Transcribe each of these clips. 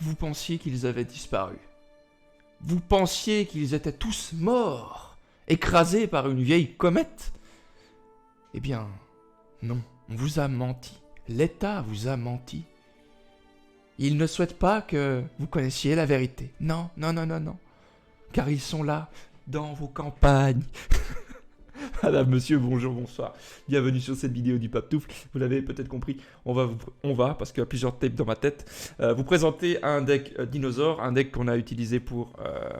vous pensiez qu'ils avaient disparu. Vous pensiez qu'ils étaient tous morts, écrasés par une vieille comète. Eh bien, non, on vous a menti. L'État vous a menti. Ils ne souhaitent pas que vous connaissiez la vérité. Non, non, non, non, non. Car ils sont là, dans vos campagnes. Madame, monsieur, bonjour, bonsoir. Bienvenue sur cette vidéo du Pape Toufle. Vous l'avez peut-être compris, on va, parce qu'il y a plusieurs tapes dans ma tête, vous présenter un deck dinosaure, un deck qu'on a utilisé pour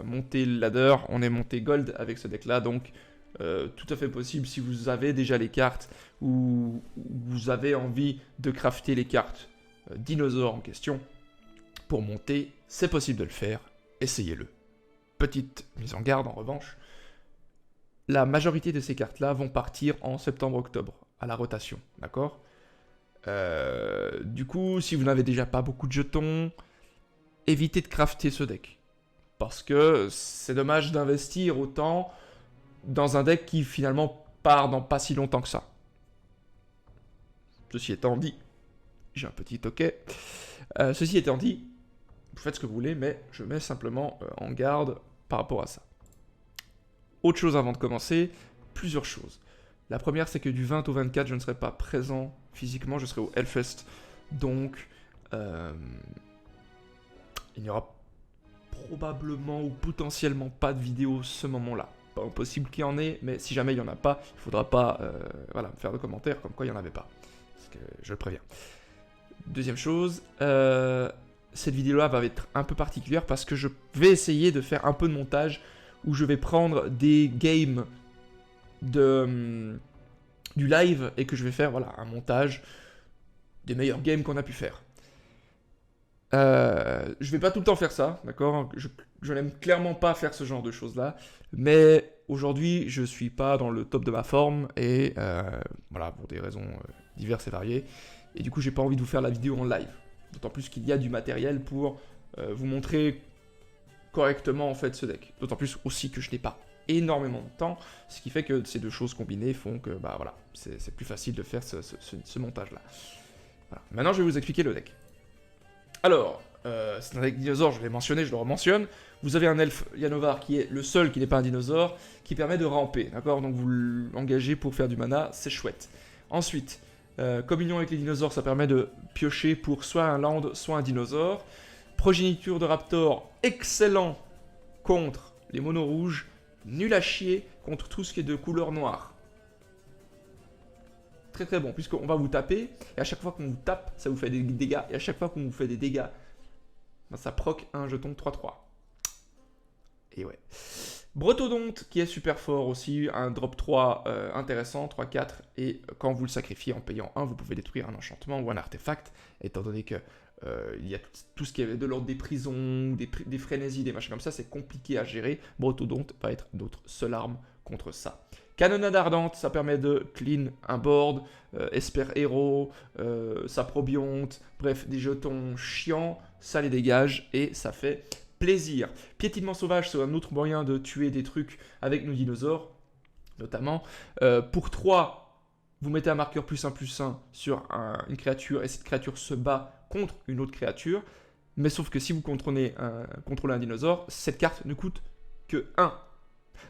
monter le ladder. On est monté gold avec ce deck-là, donc tout à fait possible si vous avez déjà les cartes ou vous avez envie de crafter les cartes dinosaures en question pour monter, c'est possible de le faire, essayez-le. Petite mise en garde en revanche, la majorité de ces cartes-là vont partir en septembre-octobre, à la rotation, d'accord? Du coup, si vous n'avez déjà pas beaucoup de jetons, évitez de crafter ce deck. Parce que c'est dommage d'investir autant dans un deck qui finalement part dans pas si longtemps que ça. Ceci étant dit, j'ai un petit toquet. Ceci étant dit, vous faites ce que vous voulez, mais je mets simplement en garde par rapport à ça. Autre chose avant de commencer, plusieurs choses. La première, c'est que du 20 au 24, je ne serai pas présent physiquement, je serai au Hellfest. Donc, il n'y aura probablement ou potentiellement pas de vidéo ce moment-là. Pas impossible qu'il y en ait, mais si jamais il n'y en a pas, il ne faudra pas voilà, me faire de commentaires comme quoi il n'y en avait pas. Parce que je le préviens. Deuxième chose, cette vidéo-là va être un peu particulière parce que je vais essayer de faire un peu de montage où je vais prendre des games du live et que je vais faire voilà, un montage des meilleurs games qu'on a pu faire. Je vais pas tout le temps faire ça, d'accord? Je n'aime clairement pas faire ce genre de choses-là, mais aujourd'hui, je suis pas dans le top de ma forme et voilà, pour des raisons diverses et variées. Et du coup, j'ai pas envie de vous faire la vidéo en live. D'autant plus qu'il y a du matériel pour vous montrer correctement en fait ce deck. D'autant plus aussi que je n'ai pas énormément de temps, ce qui fait que ces deux choses combinées font que bah voilà, c'est plus facile de faire ce montage-là. Voilà. Maintenant, je vais vous expliquer le deck. Alors, c'est un deck dinosaure, je l'ai mentionné, je le rementionne. Vous avez un elfe Yanovar qui est le seul qui n'est pas un dinosaure, qui permet de ramper, d'accord? Donc vous l'engagez pour faire du mana, c'est chouette. Ensuite, communion avec les dinosaures, ça permet de piocher pour soit un land, soit un dinosaure. Progéniture de Raptor, excellent contre les monos rouges, nul à chier contre tout ce qui est de couleur noire. Très très bon, puisqu'on va vous taper, et à chaque fois qu'on vous tape, ça vous fait des dégâts, et à chaque fois qu'on vous fait des dégâts, ben ça proc un jeton 3-3. Et ouais. Brotodonte, qui est super fort aussi, un drop 3 intéressant, 3-4, et quand vous le sacrifiez en payant 1, vous pouvez détruire un enchantement ou un artefact, étant donné que il y a tout ce qui est de l'ordre des prisons, des frénésies, des machins comme ça, c'est compliqué à gérer. Brotodonte va être notre seule arme contre ça. Canonnade ardente, ça permet de clean un board, Esper Héros, Saprobionte, bref, des jetons chiants, ça les dégage et ça fait plaisir. Piétinement sauvage, c'est un autre moyen de tuer des trucs avec nos dinosaures, notamment. Pour 3, vous mettez un marqueur +1/+1 sur une créature et cette créature se bat contre une autre créature, mais sauf que si vous contrôlez un dinosaure, cette carte ne coûte que 1.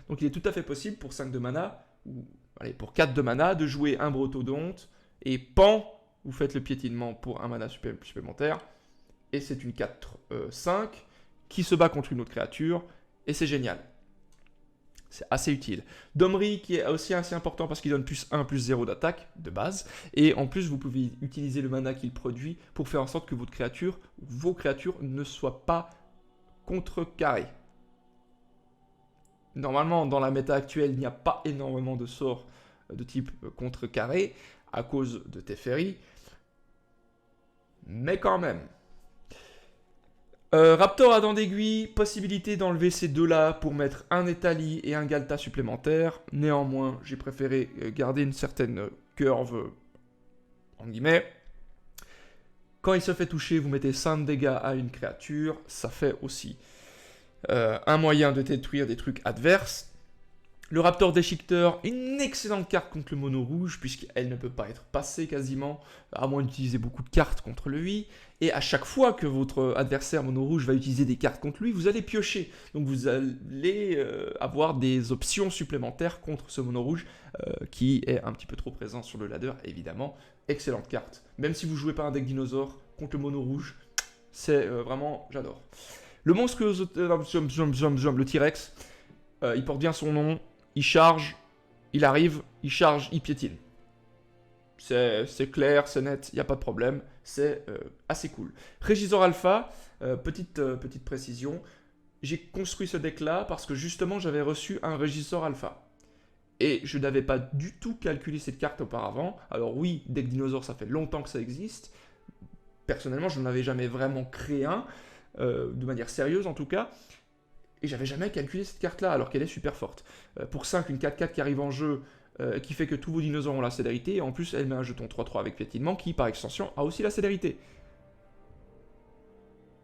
Donc il est tout à fait possible pour 5 de mana, ou allez, pour 4 de mana, de jouer un Brotodonte, et pan, vous faites le piétinement pour un mana supplémentaire, et c'est une 4-5 qui se bat contre une autre créature, et c'est génial. C'est assez utile. Domri qui est aussi assez important parce qu'il donne +1/+0 d'attaque de base. Et en plus, vous pouvez utiliser le mana qu'il produit pour faire en sorte que vos créatures ne soient pas contrecarrées. Normalement, dans la méta actuelle, il n'y a pas énormément de sorts de type contrecarré à cause de Teferi. Mais quand même. Raptor à dents d'aiguille, possibilité d'enlever ces deux-là pour mettre un Etali et un Galta supplémentaire. Néanmoins, j'ai préféré garder une certaine curve, en guillemets. Quand il se fait toucher, vous mettez 5 dégâts à une créature. Ça fait aussi un moyen de détruire des trucs adverses. Le Raptor Déchiqueteur, une excellente carte contre le mono rouge, puisqu'elle ne peut pas être passée quasiment, à moins d'utiliser beaucoup de cartes contre lui. Et à chaque fois que votre adversaire mono rouge va utiliser des cartes contre lui, vous allez piocher. Donc vous allez avoir des options supplémentaires contre ce mono rouge, qui est un petit peu trop présent sur le ladder, évidemment. Excellente carte. Même si vous jouez pas un deck dinosaure, contre le mono rouge, c'est vraiment, j'adore. Le monstrueux, le T-Rex, il porte bien son nom. Il charge, il arrive, il charge, il piétine. C'est clair, c'est net, il n'y a pas de problème. C'est assez cool. Régizor Alpha, petite précision. J'ai construit ce deck-là parce que justement, j'avais reçu un Régizor Alpha. Et je n'avais pas du tout calculé cette carte auparavant. Alors oui, deck dinosaure, ça fait longtemps que ça existe. Personnellement, je n'en avais jamais vraiment créé un, de manière sérieuse en tout cas. Et j'avais jamais calculé cette carte-là, alors qu'elle est super forte. Pour 5, une 4-4 qui arrive en jeu, qui fait que tous vos dinosaures ont la célérité, et en plus, elle met un jeton 3-3 avec piétinement, qui, par extension, a aussi la célérité.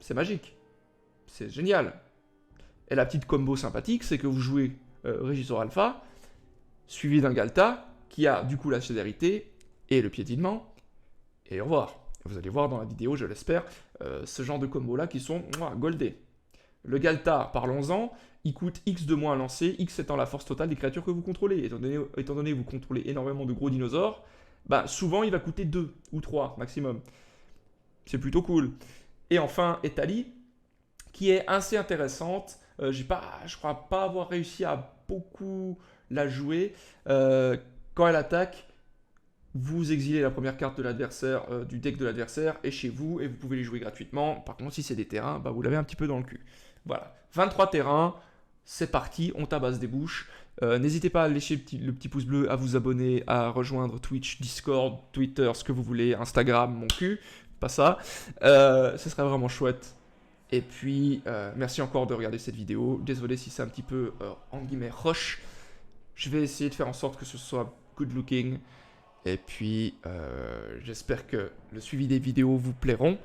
C'est magique. C'est génial. Et la petite combo sympathique, c'est que vous jouez Régizor Alpha, suivi d'un Ghalta, qui a du coup la célérité et le piétinement, et au revoir. Vous allez voir dans la vidéo, je l'espère, ce genre de combos-là qui sont goldés. Le Ghalta, parlons-en, il coûte X de moins à lancer, X étant la force totale des créatures que vous contrôlez. Étant donné que vous contrôlez énormément de gros dinosaures, bah souvent il va coûter 2 ou 3 maximum. C'est plutôt cool. Et enfin, Etali, qui est assez intéressante. Je crois pas avoir réussi à beaucoup la jouer. Quand elle attaque, vous exilez la première carte de l'adversaire, du deck de l'adversaire, et chez vous, et vous pouvez les jouer gratuitement. Par contre, si c'est des terrains, bah, vous l'avez un petit peu dans le cul. Voilà, 23 terrains, c'est parti, on tabasse des bouches. N'hésitez pas à lécher le petit pouce bleu, à vous abonner, à rejoindre Twitch, Discord, Twitter, ce que vous voulez, Instagram, mon cul, pas ça. Ce serait vraiment chouette. Et puis, merci encore de regarder cette vidéo. Désolé si c'est un petit peu, en guillemets, rush. Je vais essayer de faire en sorte que ce soit good looking. Et puis, j'espère que le suivi des vidéos vous plairont.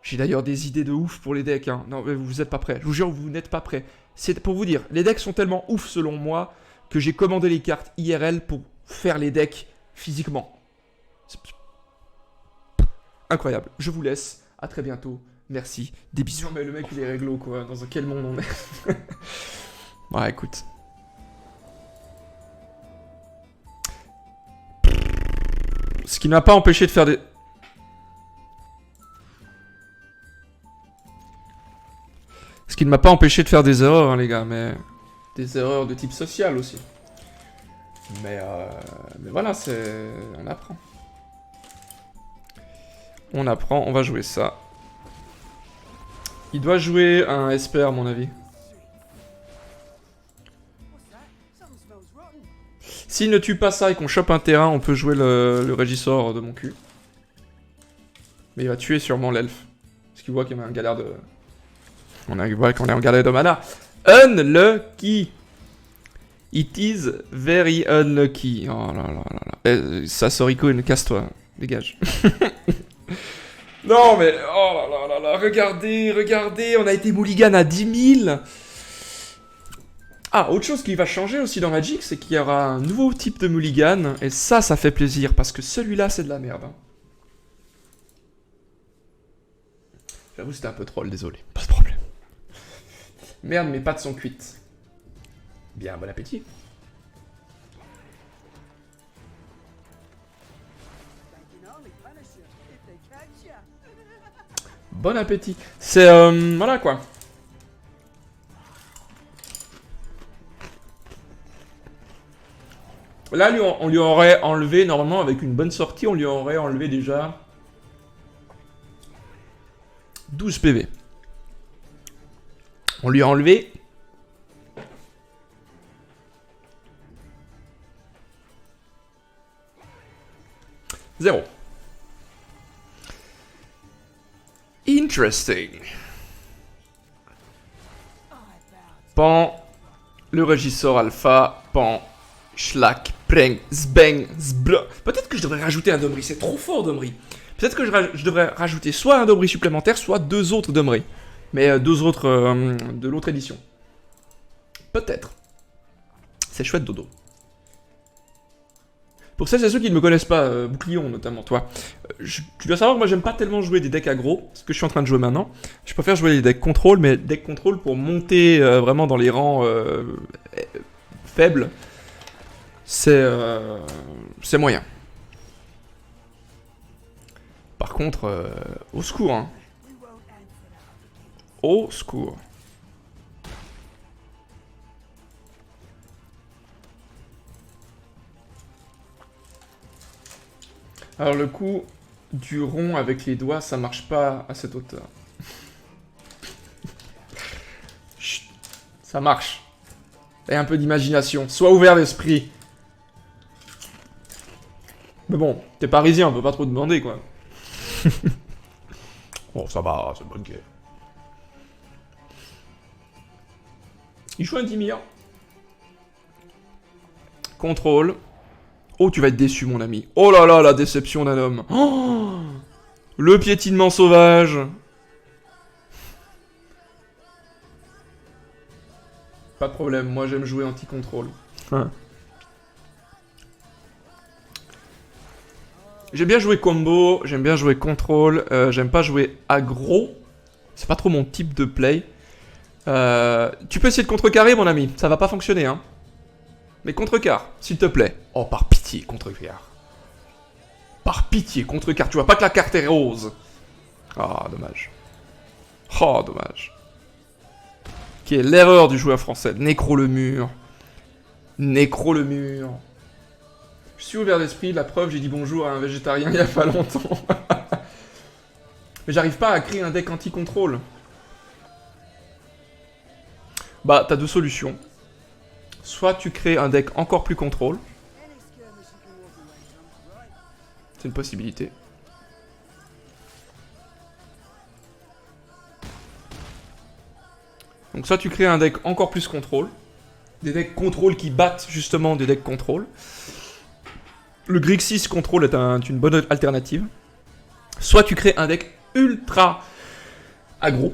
J'ai d'ailleurs des idées de ouf pour les decks. Hein. Non, mais vous n'êtes pas prêts. Je vous jure, vous n'êtes pas prêts. C'est pour vous dire, les decks sont tellement ouf selon moi que j'ai commandé les cartes IRL pour faire les decks physiquement. Incroyable. Je vous laisse. À très bientôt. Merci. Des bisous. Mais le mec, il est réglo, quoi. Dans quel monde on est? Ouais, écoute. Ce qui n'a pas empêché de faire des... Ce qui ne m'a pas empêché de faire des erreurs, hein, les gars, mais... Des erreurs de type social aussi. Mais voilà, c'est... On apprend. On apprend, on va jouer ça. Il doit jouer un Esper, à mon avis. S'il ne tue pas ça et qu'on chope un terrain, on peut jouer le Régisseur de mon cul. Mais il va tuer sûrement l'elfe. Parce qu'il voit qu'il y a un galère de... On voit qu'on est en galère de mana. Unlucky. It is very unlucky. Oh là là là là. Sasoriko, casse-toi. Dégage. Non mais... Oh là là là là. Regardez, regardez. On a été mulligan à 10 000. Ah, autre chose qui va changer aussi dans Magic, c'est qu'il y aura un nouveau type de mulligan. Et ça fait plaisir. Parce que celui-là, c'est de la merde. Hein. J'avoue, c'était un peu troll, désolé. Pas de problème. Merde, mes pattes sont cuites. Bien, bon appétit. Bon appétit. C'est, voilà quoi. Là, on lui aurait enlevé, normalement, avec une bonne sortie, on lui aurait enlevé déjà 12 PV. On lui a enlevé 0. Interesting. Pan, le Régisseur Alpha, Pan, Schlack, Preng, Zbeng, Zbla. Peut-être que je devrais rajouter un Domri, c'est trop fort Domri. Peut-être que je devrais rajouter soit un Domri supplémentaire, soit 2 autres Domri. Mais 2 autres de l'autre édition. Peut-être. c'est chouette dodo. Pour celles et ceux qui ne me connaissent pas, Bouclion notamment, toi, tu dois savoir que moi j'aime pas tellement jouer des decks aggro, ce que je suis en train de jouer maintenant. Je préfère jouer les decks contrôle, mais deck contrôle pour monter vraiment dans les rangs faibles, c'est moyen. Par contre, au secours, hein. Au secours. Alors le coup du rond avec les doigts, ça marche pas à cette hauteur. Chut, ça marche. Et un peu d'imagination. Sois ouvert d'esprit. Mais bon, t'es parisien, on peut pas trop demander, quoi. Bon, ça va, c'est bonne guerre. Il joue un Dimir. Contrôle. Oh, tu vas être déçu, mon ami. Oh là là, la déception d'un homme. Oh, le piétinement sauvage. Pas de problème, moi j'aime jouer anti-contrôle. Hein. J'aime bien jouer combo, j'aime bien jouer contrôle, j'aime pas jouer aggro. C'est pas trop mon type de play. Tu peux essayer de contrecarrer, mon ami, ça va pas fonctionner, hein. Mais contrecarre, s'il te plaît. Oh, par pitié, contrecarre. Par pitié, contrecarre. Tu vois pas que la carte est rose. Ah, dommage. Oh, dommage. Qui est l'erreur du joueur français. Nécro le mur. Nécro le mur. Je suis ouvert d'esprit, la preuve, j'ai dit bonjour à un végétarien il y a pas longtemps. Mais j'arrive pas à créer un deck anti-contrôle. Bah, t'as deux solutions. Soit tu crées un deck encore plus contrôle. C'est une possibilité. Donc soit tu crées un deck encore plus contrôle. Des decks contrôle qui battent justement des decks contrôle. Le Grixis contrôle est une bonne alternative. Soit tu crées un deck ultra aggro.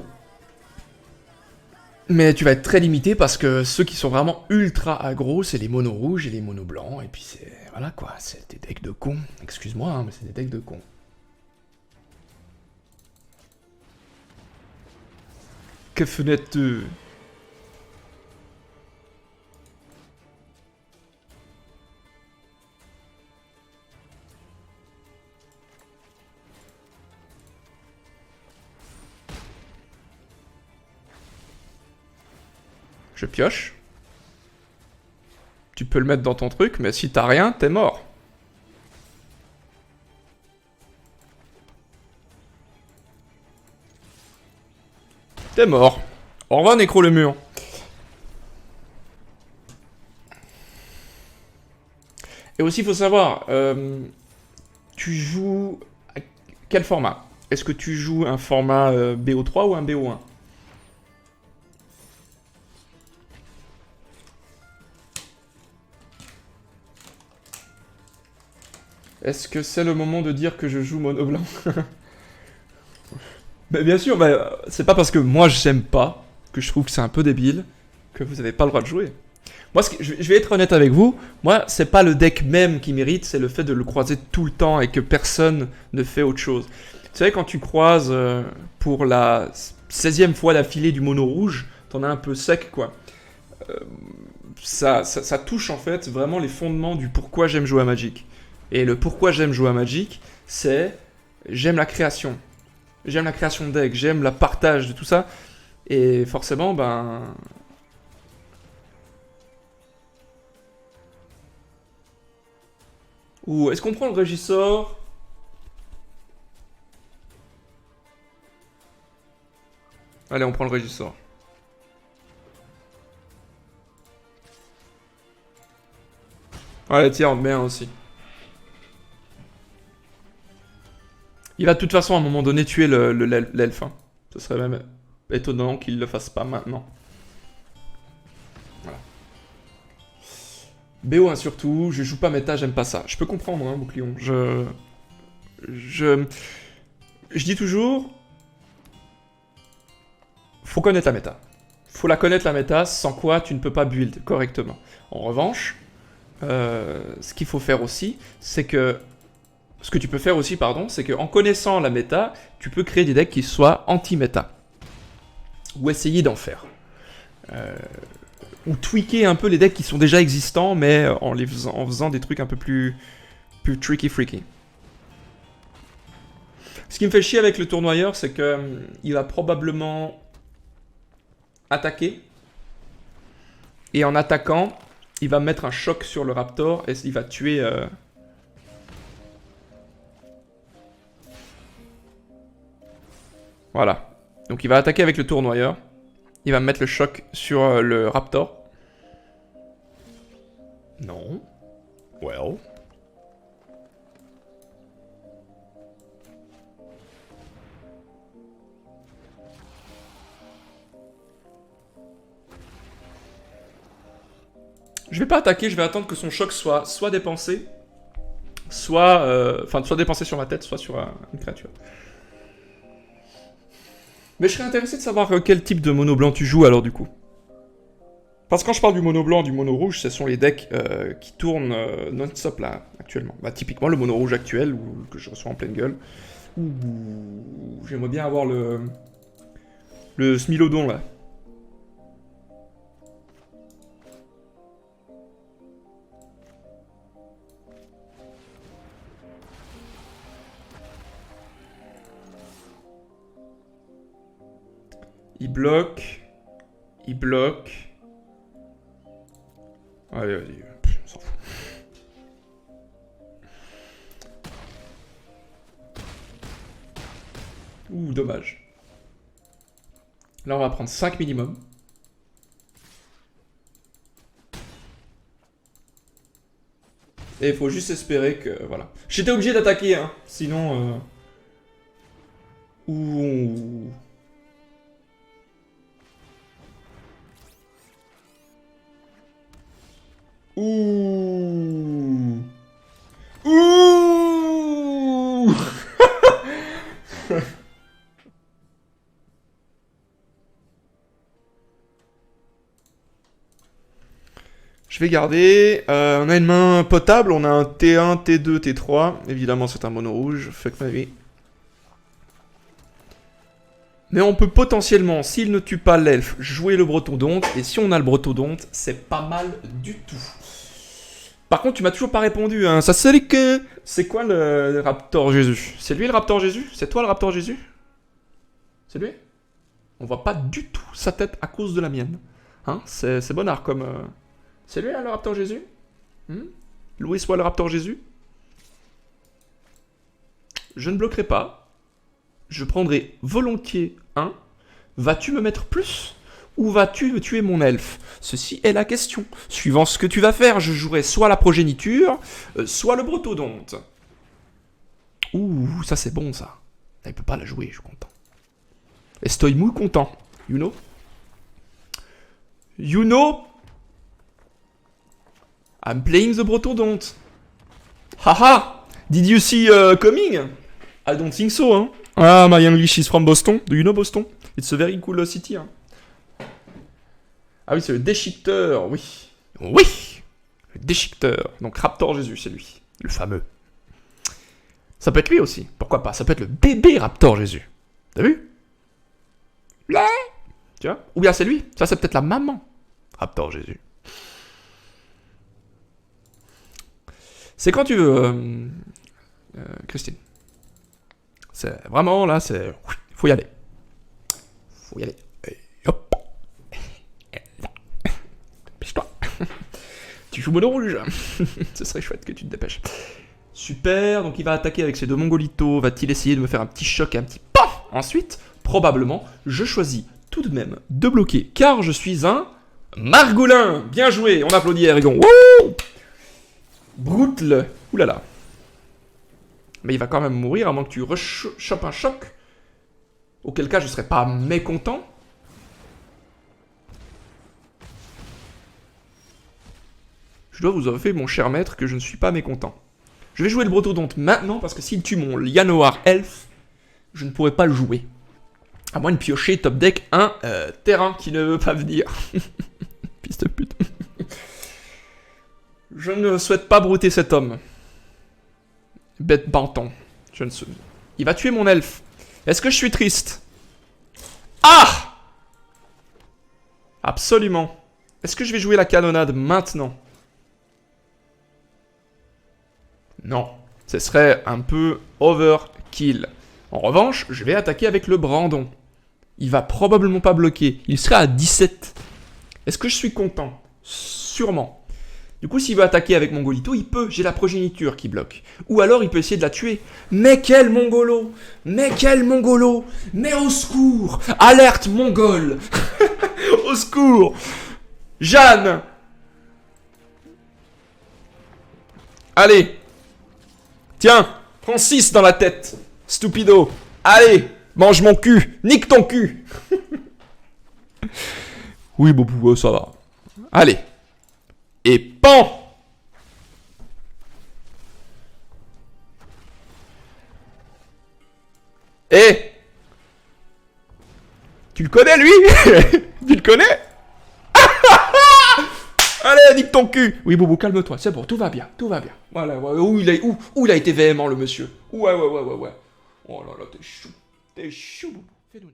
Mais tu vas être très limité parce que ceux qui sont vraiment ultra aggro, c'est les monos rouges et les monos blancs. Et puis c'est... Voilà quoi, c'est des decks de cons. Excuse-moi, hein, mais c'est des decks de cons. Que fenêtre-tu ? Je pioche. Tu peux le mettre dans ton truc, mais si t'as rien, t'es mort. T'es mort. Au revoir, Nécro le mur. Et aussi, il faut savoir, tu joues à quel format? Est-ce que tu joues un format BO3 ou un BO1? Est-ce que c'est le moment de dire que je joue mono blanc? Bah, bien sûr, bah, c'est pas parce que moi j'aime pas, que je trouve que c'est un peu débile, que vous avez pas le droit de jouer. Moi, je vais être honnête avec vous, moi, c'est pas le deck même qui mérite, c'est le fait de le croiser tout le temps et que personne ne fait autre chose. Tu sais, quand tu croises pour la 16e fois d'affilée du mono rouge, t'en as un peu sec, quoi. Ça touche en fait vraiment les fondements du pourquoi j'aime jouer à Magic. Et le pourquoi j'aime jouer à Magic, c'est j'aime la création. J'aime la création de deck, j'aime la partage de tout ça. Et forcément, ben... Ou est-ce qu'on prend le Régisseur? Allez, on prend le Régisseur. Allez, tiens, on te met un aussi. Il va de toute façon à un moment donné tuer l'elfe. Hein. Ce serait même étonnant qu'il le fasse pas maintenant. Voilà. BO1 surtout, je joue pas méta, j'aime pas ça. Je peux comprendre, hein, Bouclion. Je dis toujours... Faut connaître la méta. Faut la connaître la méta, sans quoi tu ne peux pas build correctement. En revanche, ce qu'il faut faire aussi, c'est que... Ce que tu peux faire aussi, pardon, c'est qu'en connaissant la méta, tu peux créer des decks qui soient anti-méta. Ou essayer d'en faire. Ou tweaker un peu les decks qui sont déjà existants, mais en faisant des trucs un peu plus tricky-freaky. Ce qui me fait chier avec le tournoyeur, c'est que il va probablement attaquer. Et en attaquant, il va mettre un choc sur le Raptor et il va tuer... Voilà. Donc il va attaquer avec le tournoyeur. Il va mettre le choc sur le Raptor. Non. Well. Je vais pas attaquer, je vais attendre que son choc soit dépensé, soit dépensé sur ma tête, soit sur une créature. Mais je serais intéressé de savoir quel type de mono blanc tu joues alors du coup. Parce que quand je parle du mono blanc, du mono rouge, ce sont les decks qui tournent non-stop là, actuellement. Bah typiquement le mono rouge actuel, que je reçois en pleine gueule. J'aimerais bien avoir le Smilodon là. Il bloque. Il bloque. Allez, vas-y. On s'en fout. Ouh, dommage. Là, on va prendre 5 minimum. Et il faut juste espérer que... Voilà. J'étais obligé d'attaquer, hein. Sinon... Ouh... Ouh. Ouh. Je vais garder. On a une main potable, on a un T1, T2, T3. Évidemment, c'est un mono rouge. Fuck ma vie. Mais on peut potentiellement, s'il ne tue pas l'elfe, jouer le Brotodonte. Et si on a le Brotodonte, c'est pas mal du tout. Par contre, tu m'as toujours pas répondu. Hein. Ça c'est que... C'est quoi le Raptor Jésus? C'est lui le Raptor Jésus? C'est toi le Raptor Jésus? C'est lui? On voit pas du tout sa tête à cause de la mienne. Hein? C'est bonnard comme... C'est lui là le Raptor Jésus? Louis soit le Raptor Jésus? Je ne bloquerai pas. Je prendrai volontiers un. Vas-tu me mettre plus? Ou vas-tu me tuer mon elfe? Ceci est la question. Suivant ce que tu vas faire, je jouerai soit la progéniture, soit le Brotodonte. Ouh, ça c'est bon ça. Il peut pas la jouer, je suis content. Estoy muy content. You know? You know? I'm playing the Brotodonte. Haha! Did you see coming? I don't think so, hein? Ah, my English is from Boston. Do you know Boston? It's a very cool city, hein? Ah oui, c'est le déchiqueteur, oui. Oui! Le déchiqueteur. Donc Raptor Jésus, c'est lui. Le fameux. Ça peut être lui aussi. Pourquoi pas? Ça peut être le bébé Raptor Jésus. T'as vu? Là! Tu vois? Ou bien c'est lui. Ça, c'est peut-être la maman. Raptor Jésus. C'est quand tu veux, Christine. C'est vraiment, là, c'est... Faut y aller. Faut y aller. Et hop. Dépêche-toi. Tu joues mono rouge. Ce serait chouette que tu te dépêches. Super, donc il va attaquer avec ses deux mongolitos. Va-t-il essayer de me faire un petit choc et un petit paf? Ensuite, probablement, je choisis tout de même de bloquer, car je suis un Margolin. Bien joué, on applaudit Ergon. Wouh! Broutle. Oulala. Mais il va quand même mourir, à moins que tu chopes un choc. Auquel cas, je serais pas mécontent. Je dois vous avouer, mon cher maître, que je ne suis pas mécontent. Je vais jouer le Brotodonte maintenant, parce que s'il tue mon Llanowar Elf, je ne pourrai pas le jouer. À moins de piocher top deck un terrain qui ne veut pas venir. Fils de pute. Je ne souhaite pas brouter cet homme. Bête banton. Je ne sais... Il va tuer mon elfe. Est-ce que je suis triste? Ah! Absolument. Est-ce que je vais jouer la canonnade maintenant? Non. Ce serait un peu overkill. En revanche, je vais attaquer avec le Brandon. Il va probablement pas bloquer. Il sera à 17. Est-ce que je suis content? Sûrement. Du coup, s'il veut attaquer avec Mongolito, il peut. J'ai la progéniture qui bloque. Ou alors, il peut essayer de la tuer. Mais quel Mongolo! Mais quel Mongolo! Mais au secours! Alerte mongole! Au secours! Jeanne! Allez! Tiens! Prends 6 dans la tête! Stupido! Allez! Mange mon cul! Nique ton cul! Oui, bon, ça va. Allez! Et pan! Eh! Tu le connais, lui? Tu le connais? Allez, nique ton cul! Oui, Boubou, calme-toi, c'est bon, tout va bien, tout va bien. Voilà, ouais, où il a été véhément, le monsieur. Ouais. Oh là là, t'es chou, Boubou. Fais-nous